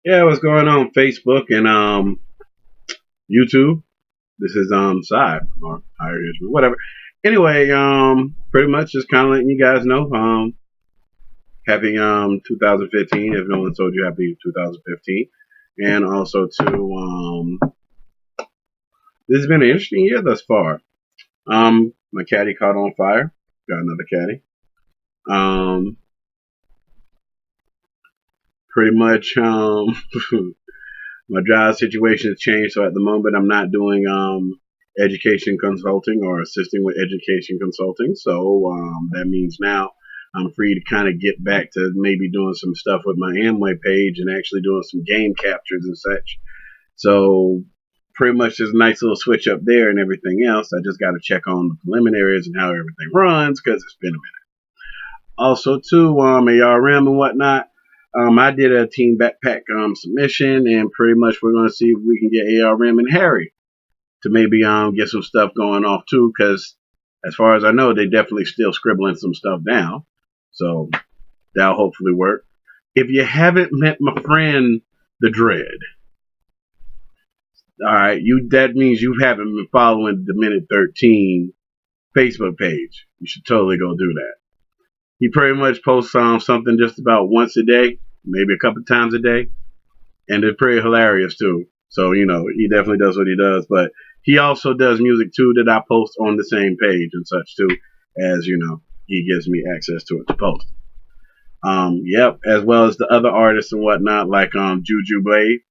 Yeah, what's going on Facebook and YouTube? This is Side or Higher History, whatever. Anyway, pretty much just kind of letting you guys know happy 2015 if no one told you happy 2015. And also to this has been an interesting year thus far. My caddy caught on fire. Got another caddy. Um Pretty much my job situation has changed, so at the moment I'm not doing education consulting or assisting with education consulting. So that means now I'm free to kind of get back to maybe doing some stuff with my Amway page and actually doing some game captures and such. So pretty much there's a nice little switch up there and everything else. I just got to check on the preliminaries and how everything runs because it's been a minute. Also, too, ARM and whatnot. I did a team backpack submission, and pretty much we're going to see if we can get ARM and Harry to maybe get some stuff going off too. Because as far as I know, they definitely still scribbling some stuff down, so that'll hopefully work. If you haven't met my friend the Dread, all right, that means you haven't been following the Minute 13 Facebook page. You should totally go do that. He pretty much posts something just about once a day, maybe a couple times a day, and it's pretty hilarious too. So he definitely does what he does, but he also does music too that I post on the same page and such too, as he gives me access to it to post. Yep, as well as the other artists and whatnot, like Juju Blade.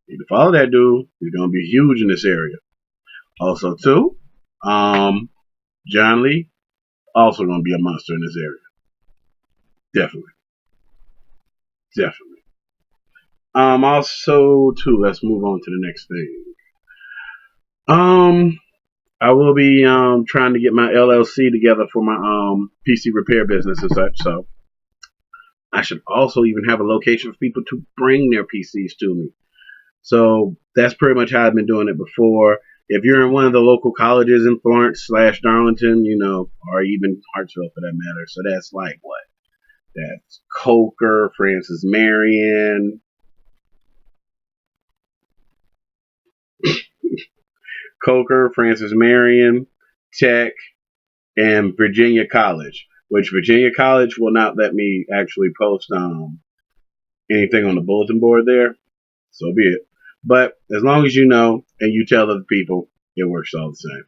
You can follow that dude. He's gonna be huge in this area. Also too, John Lee, also gonna be a monster in this area. Definitely, definitely. Also too, let's move on to the next thing. Um, I will be trying to get my LLC together for my PC repair business and such. So I should also even have a location for people to bring their PCs to me. So that's pretty much how I've been doing it before. If you're in one of the local colleges in Florence / Darlington, or even Hartsville for that matter, so that's like what? That's Coker, Francis Marion, Francis Marion, Tech, and Virginia College, which Virginia College will not let me actually post anything on the bulletin board there. So be it. But as long as you know and you tell other people, it works all the same.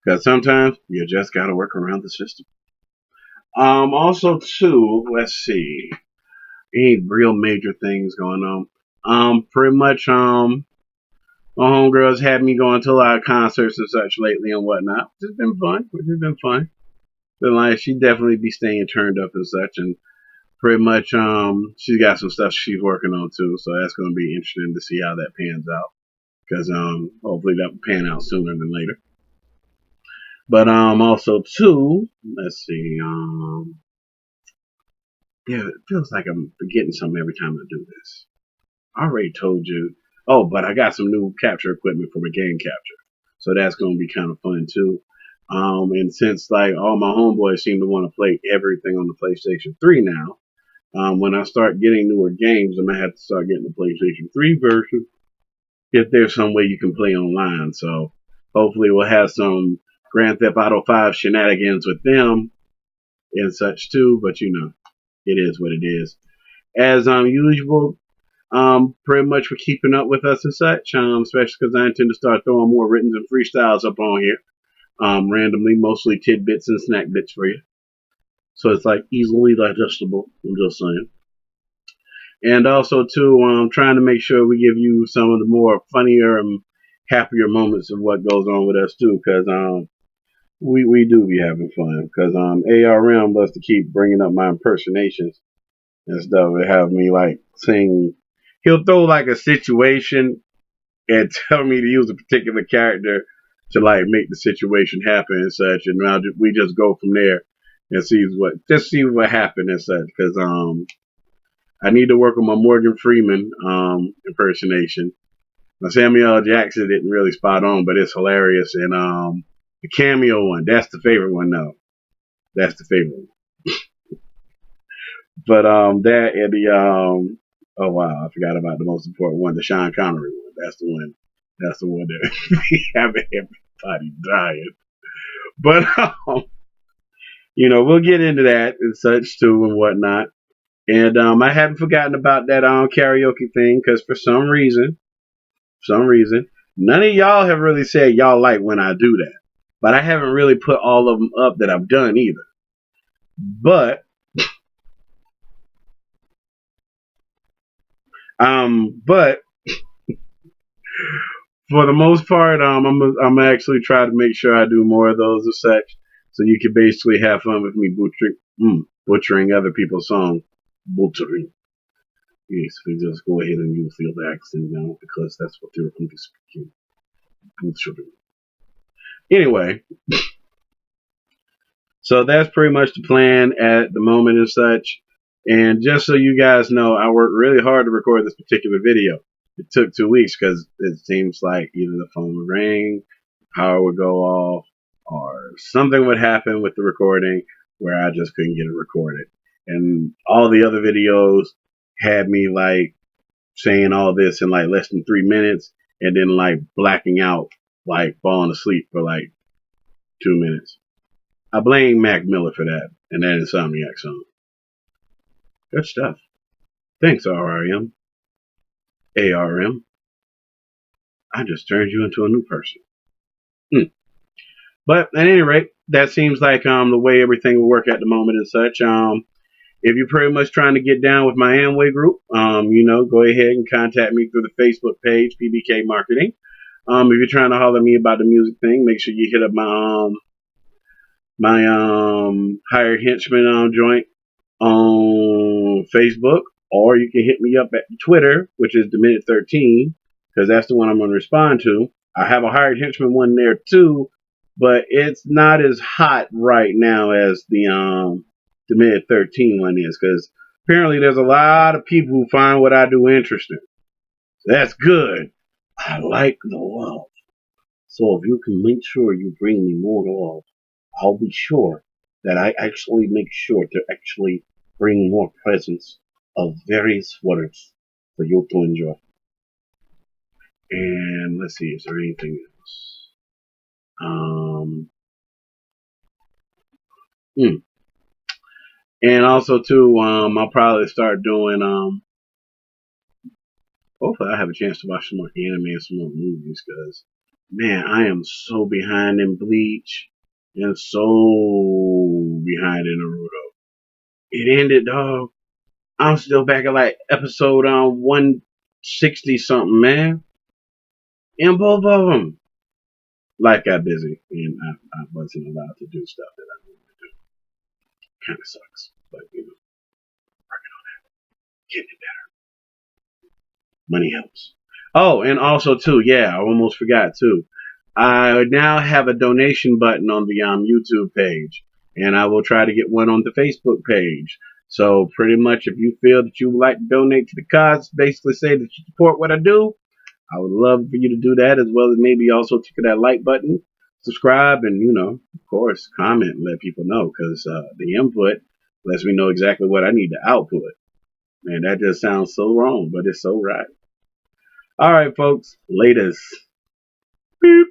Because sometimes you just got to work around the system. Also, too, let's see. Any real major things going on? Pretty much, my homegirls had me going to a lot of concerts and such lately and whatnot, which has been fun. But like, she definitely be staying turned up and such, and pretty much she's got some stuff she's working on too, so that's going to be interesting to see how that pans out, because hopefully that will pan out sooner than later. But also too, let's see, yeah, it feels like I'm forgetting something every time I do this. I already told you. Oh, but I got some new capture equipment for my game capture, so that's going to be kind of fun too. And since like all my homeboys seem to want to play everything on the PlayStation 3 now, when I start getting newer games, I'm gonna have to start getting the PlayStation 3 version if there's some way you can play online. So hopefully we'll have some Grand Theft Auto 5 shenanigans with them and such too. But it is what it is. As usual, pretty much for keeping up with us and such, especially because I intend to start throwing more written and freestyles up on here, randomly, mostly tidbits and snack bits for you. So it's like easily digestible. I'm just saying. And also too, trying to make sure we give you some of the more funnier and happier moments of what goes on with us too, because we do be having fun. Because ARM loves to keep bringing up my impersonations and stuff. It have me like sing. He'll throw like a situation and tell me to use a particular character to like make the situation happen and such, and we just go from there and see what happens and such. Because I need to work on my Morgan Freeman impersonation. My Samuel L. Jackson didn't really spot on, but it's hilarious. And the cameo one, that's the favorite one though. That's the favorite one. But that and the oh wow, I forgot about the most important one, the Sean Connery one. That's the one. That's the one that be having everybody dying. But we'll get into that and such too and whatnot. And I haven't forgotten about that karaoke thing because for some reason, none of y'all have really said y'all like when I do that. But I haven't really put all of them up that I've done either. But for the most part, I'm actually try to make sure I do more of those and such, so you can basically have fun with me butchering other people's songs. Butchering. Yes, we just go ahead and use the other accent now because that's what they're going to be speaking. Butchering. Anyway, so that's pretty much the plan at the moment and such. And just so you guys know, I worked really hard to record this particular video. It took 2 weeks because it seems like either the phone would ring, power would go off, or something would happen with the recording where I just couldn't get it recorded. And all the other videos had me like saying all this in like less than 3 minutes and then like blacking out, like falling asleep for like 2 minutes. I blame Mac Miller for that and that Insomniac song. Good stuff. Thanks, RRM. ARM. I just turned you into a new person. But at any rate, that seems like the way everything will work at the moment and such. If you're pretty much trying to get down with my Amway group, go ahead and contact me through the Facebook page, PBK Marketing. If you're trying to holler at me about the music thing, make sure you hit up my hired henchman joint on Facebook, or you can hit me up at Twitter, which is the Minute 13, because that's the one I'm going to respond to. I have a hired henchman one there too, but it's not as hot right now as the Minute 13 one is, because apparently there's a lot of people who find what I do interesting. So that's good. I like the love. So if you can make sure you bring me more love, I'll be sure that I actually make sure to actually bring more presents of various words for you to enjoy. And let's see, is there anything else? And also too, I'll probably start doing hopefully I have a chance to watch some more anime and some more movies because man, I am so behind in Bleach and so behind in Naruto. It ended, dog. I'm still back at like episode 160 something, man. In both of them. Life got busy and I wasn't allowed to do stuff that I wanted to do. Kind of sucks, but working on that, getting it better. Money helps. Oh, and also too, yeah, I almost forgot too. I now have a donation button on the YouTube page, and I will try to get one on the Facebook page. So pretty much, if you feel that you would like to donate to the cause, basically say that you support what I do, I would love for you to do that, as well as maybe also tick that like button, subscribe, and of course, comment and let people know, because the input lets me know exactly what I need to output. Man, that just sounds so wrong, but it's so right. All right, folks, latest. Beep.